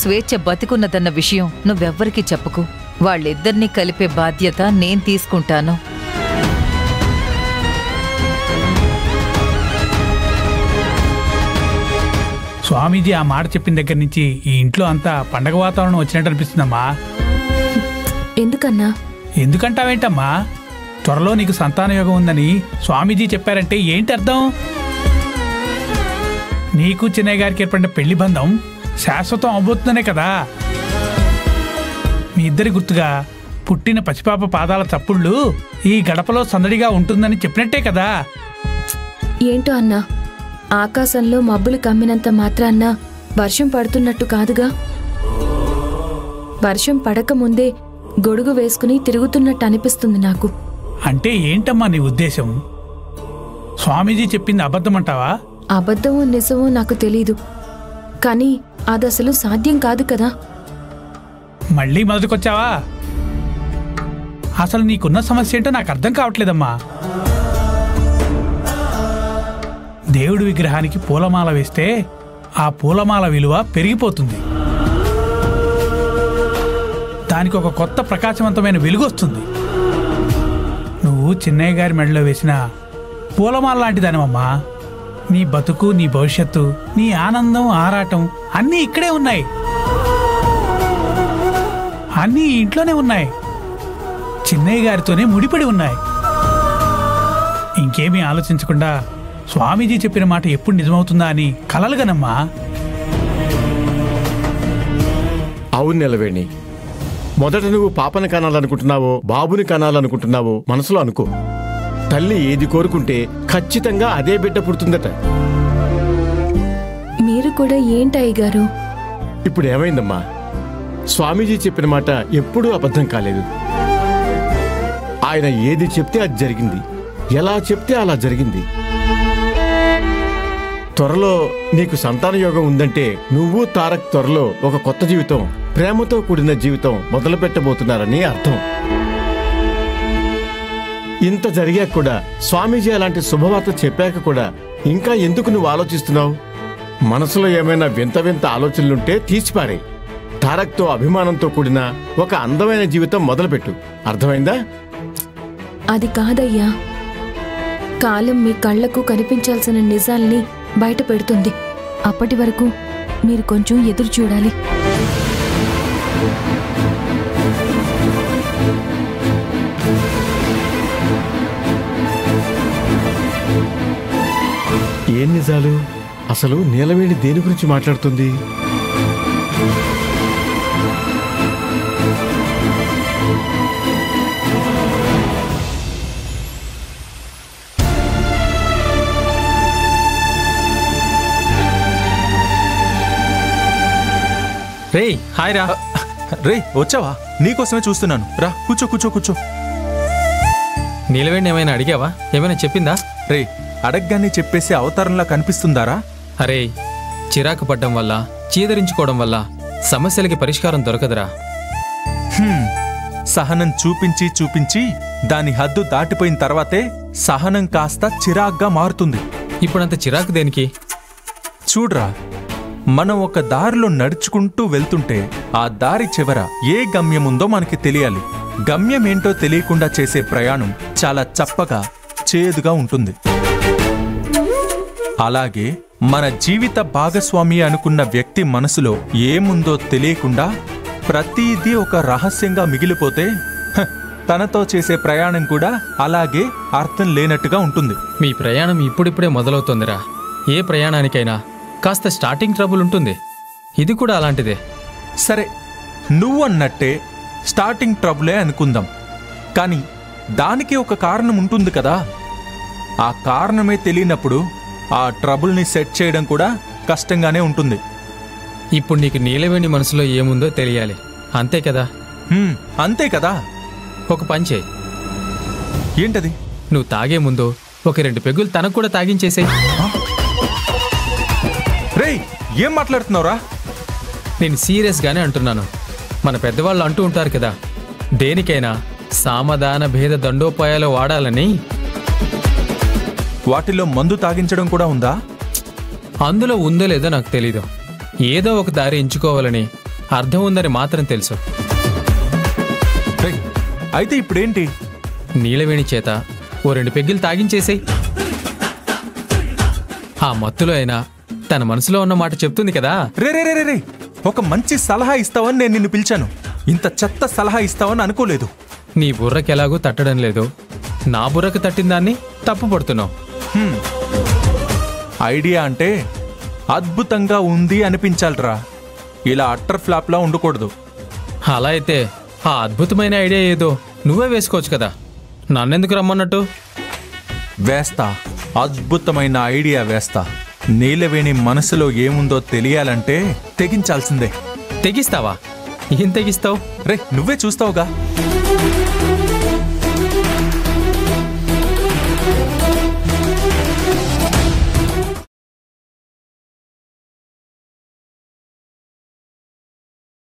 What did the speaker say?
స్వేచ్ఛ బతికున్నదన్న విషయం నువ్వెవ్వరికీ చెప్పుకు. వాళ్ళిద్దరినీ కలిపే బాధ్యత నేను తీసుకుంటాను. స్వామీజీ ఆ మాట చెప్పిన దగ్గర నుంచి ఈ ఇంట్లో అంతా పండగ వాతావరణం వచ్చినట్టు అనిపిస్తుందమ్మా. ఎందుకన్నా? ఎందుకంటావేంటమ్మా? త్వరలో నీకు సంతాన యోగం ఉందని స్వామీజీ చెప్పారంటే ఏంటి అర్థం? నీకు చిన్నయ్య గారికి ఏర్పడిన పెళ్లి బంధం శాశ్వతం అవబోతుందనే కదా. మీ ఇద్దరి గుర్తుగా పుట్టిన పసిపాప పాదాల చప్పుళ్ళు ఈ గడపలో సందడిగా ఉంటుందని చెప్పినట్టే కదా. ఏంటో అన్నా, ఆకాశంలో మబ్బులు కమ్మినంత మాత్రాన్న వర్షం పడుతున్నట్టు కాదుగా. వర్షం పడకముందే గొడుగు వేసుకుని తిరుగుతున్నట్టు అనిపిస్తుంది నాకు. అంటే ఏంటమ్మా నీ ఉద్దేశం? స్వామీజీ చెప్పింది అబద్ధమంటావా? అబద్ధమో నిజమో నాకు తెలీదు, కానీ అదసలు సాధ్యం కాదు కదా. మళ్ళీ మొదటికొచ్చావా? అసలు నీకున్న సమస్య ఏంటో నాకు అర్థం కావట్లేదమ్మా. దేవుడి విగ్రహానికి పూలమాల వేస్తే ఆ పూలమాల విలువ పెరిగిపోతుంది. దానికి ఒక కొత్త ప్రకాశవంతమైన వెలుగు వస్తుంది. నువ్వు చిన్నయ్య గారి మెడలో వేసిన పూలమాల లాంటిదానివమ్మా. నీ బతుకు, నీ భవిష్యత్తు, నీ ఆనందం, ఆరాటం అన్నీ ఇక్కడే ఉన్నాయి. అన్నీ ఇంట్లోనే ఉన్నాయి. చిన్నయ్య గారితోనే ముడిపడి ఉన్నాయి. ఇంకేమీ ఆలోచించకుండా స్వామీజీ చెప్పిన మాట ఎప్పుడు నిజమవుతుందా అని కలలుగనమ్మా. అవును నిలవేణి, మొదట నువ్వు పాపని కనాలనుకుంటున్నావో బాబుని కనాలనుకుంటున్నావో మనసులో అనుకో. తల్లి ఏది కోరుకుంటే ఖచ్చితంగా అదే బిడ్డ పుడుతుందట. మీరు కూడా ఏంటయ్య గారు? ఇప్పుడు ఏమైందమ్మా? స్వామీజీ చెప్పిన మాట ఎప్పుడూ అబద్ధం కాలేదు. ఆయన ఏది చెప్తే అది జరిగింది, ఎలా చెప్తే అలా జరిగింది. త్వరలో నీకు సంతాన యోగం ఉందంటే నువ్వు తారక్ త్వరలో ఒక కొత్త జీవితం, ప్రేమతో కూడిన జీవితం మొదలు పెట్టబోతున్నారని అర్థం. ఇంత జరిగాక కూడా, స్వామీజీ అలాంటి శుభవార్త చెప్పాక కూడా ఇంకా ఎందుకు నువ్వు ఆలోచిస్తున్నావు? మనసులో ఏమైనా వింత వింత ఆలోచనలుంటే తీసిపారే. తారక్తో అభిమానంతో కూడిన ఒక అందమైన జీవితం మొదలుపెట్టు. అర్థమైందా? అది కాదయ్యా, కాలం మీ కళ్లకు కనిపించాల్సిన నిజాల్ని బయట పెడుతుంది. అప్పటి వరకు మీరు కొంచెం ఎదురు చూడాలి. ఏం నిజాలు? అసలు నీలవేణి దేని గురించి మాట్లాడుతుంది? రే హాయ్ రా. రే వచ్చావా? నీకోసమే చూస్తున్నాను. రా కూర్చో కూర్చో కూర్చో. నీలవేణి ఏమైనా అడిగావా? ఏమైనా చెప్పిందా? రే అడగ్గానే చెప్పేసి అవతారంలా కనిపిస్తుందారా? అరే, చిరాకు పడ్డం వల్ల, చీదరించుకోవడం వల్ల సమస్యలకి పరిష్కారం దొరకదురా. సహనం చూపించి చూపించి దాని హద్దు దాటిపోయిన తర్వాతే సహనం కాస్త చిరాగ్గా మారుతుంది. ఇప్పుడంత చిరాకు దేనికి? చూడ్రా, మనం ఒక దారిలో నడుచుకుంటూ వెళ్తుంటే ఆ దారి చివర ఏ గమ్యముందో మనకి తెలియాలి. గమ్యమేంటో తెలియకుండా చేసే ప్రయాణం చాలా చప్పగా, చేదుగా ఉంటుంది. అలాగే మన జీవిత భాగస్వామి అనుకున్న వ్యక్తి మనసులో ఏముందో తెలియకుండా ప్రతిదీ ఒక రహస్యంగా మిగిలిపోతే తనతో చేసే ప్రయాణం కూడా అలాగే అర్థం లేనట్టుగా ఉంటుంది. మీ ప్రయాణం ఇప్పుడిప్పుడే మొదలవుతోందిరా. ఏ ప్రయాణానికైనా కాస్త స్టార్టింగ్ ట్రబుల్ ఉంటుంది. ఇది కూడా అలాంటిదే. సరే, నువ్వు అన్నట్టే స్టార్టింగ్ ట్రబులే అనుకుందాం. కానీ దానికి ఒక కారణం ఉంటుంది కదా. ఆ కారణమే తెలియనప్పుడు ఆ ట్రబుల్ని సెట్ చేయడం కూడా కష్టంగానే ఉంటుంది. ఇప్పుడు నీకు నీలవేణి మనసులో ఏముందో తెలియాలి, అంతే కదా? అంతే కదా. ఒక పని చేయి. ఏంటది? నువ్వు తాగే ముందు ఒక 2 పెగ్గులు తనకు కూడా తాగించేసేయి. రేయ్, ఏం మాట్లాడుతున్నావురా? నేను సీరియస్గానే అంటున్నాను. మన పెద్దవాళ్ళు అంటూ ఉంటారు కదా, దేనికైనా సామధాన భేద దండోపాయాలు వాడాలని. వాటిలో మందు తాగించడం కూడా ఉందా? అందులో ఉందో లేదో నాకు తెలీదు. ఏదో ఒక దారి ఎంచుకోవాలని అర్థం ఉందని మాత్రం తెలుసు. రేయ్, అయితే ఇప్పుడేంటి? నీలవేణి చేత ఓ 2 పెగ్గులు తాగించేసేయ్. ఆ మత్తులో అయినా తన మనసులో ఉన్న మాట చెప్తుంది కదా. రే రే రే రే రే, ఒక మంచి సలహా ఇస్తావని నేను నిన్ను పిలిచాను. ఇంత చెత్త సలహా ఇస్తావని అనుకోలేదు. నీ బుర్రకి ఎలాగూ తట్టడం లేదు, నా బుర్రకు తట్టిన దాన్ని తప్పు పడుతున్నావు. ఐడియా అంటే అద్భుతంగా ఉంది అనిపించాలిరా, ఇలా అట్టర్ ఫ్లాప్లా ఉండకూడదు. అలా అయితే ఆ అద్భుతమైన ఐడియా ఏదో నువ్వే వేసుకోవచ్చు కదా, నన్నెందుకు రమ్మన్నట్టు? వేస్తా, అద్భుతమైన ఐడియా వేస్తా. నీలవేణి మనసులో ఏముందో తెలియాలంటే తెగించాల్సిందే. తెగిస్తావా? ఏం తెగిస్తావు? రే, నువ్వే చూస్తావుగా.